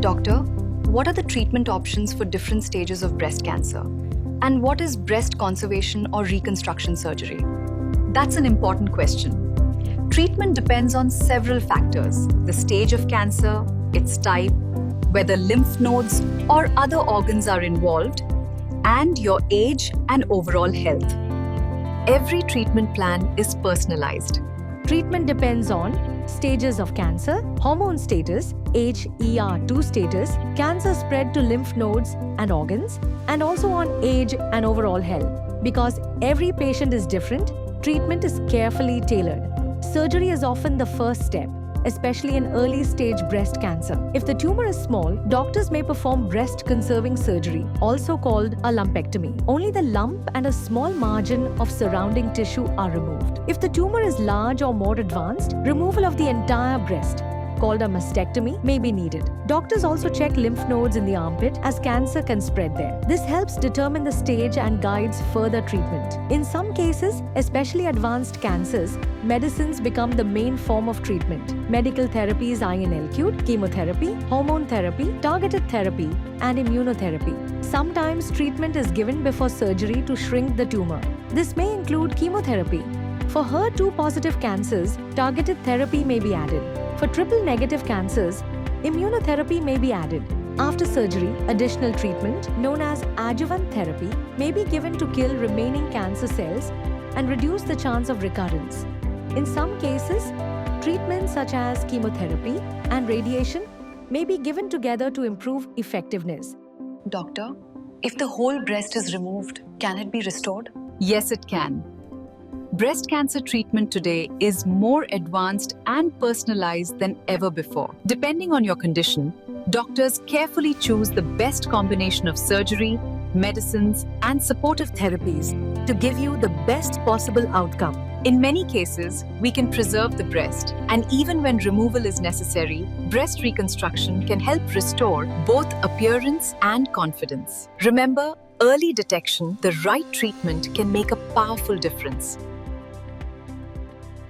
Doctor, what are the treatment options for different stages of breast cancer? And what is breast conservation or reconstruction surgery? That's an important question. Treatment depends on several factors: the stage of cancer, its type, whether lymph nodes or other organs are involved, and your age and overall health. Every treatment plan is personalized. Treatment depends on stages of cancer, hormone status, age ER2 status, cancer spread to lymph nodes and organs, and also on age and overall health. Because every patient is different, treatment is carefully tailored. Surgery is often the first step, especially in early stage breast cancer. If the tumor is small, doctors may perform breast conserving surgery, also called a lumpectomy. Only the lump and a small margin of surrounding tissue are removed. If the tumor is large or more advanced, removal of the entire breast, called a mastectomy, may be needed. Doctors also check lymph nodes in the armpit, as cancer can spread there. This helps determine the stage and guides further treatment. In some cases, especially advanced cancers, medicines become the main form of treatment. Medical therapies INLQ'd, chemotherapy, hormone therapy, targeted therapy, and immunotherapy. Sometimes treatment is given before surgery to shrink the tumor. This may include chemotherapy. For HER2-positive cancers, targeted therapy may be added. For triple-negative cancers, immunotherapy may be added. After surgery, additional treatment, known as adjuvant therapy, may be given to kill remaining cancer cells and reduce the chance of recurrence. In some cases, treatments such as chemotherapy and radiation may be given together to improve effectiveness. Doctor, if the whole breast is removed, can it be restored? Yes, it can. Breast cancer treatment today is more advanced and personalized than ever before. Depending on your condition, doctors carefully choose the best combination of surgery, medicines, and supportive therapies to give you the best possible outcome. In many cases, we can preserve the breast, and even when removal is necessary, breast reconstruction can help restore both appearance and confidence. Remember, early detection, the right treatment can make a powerful difference.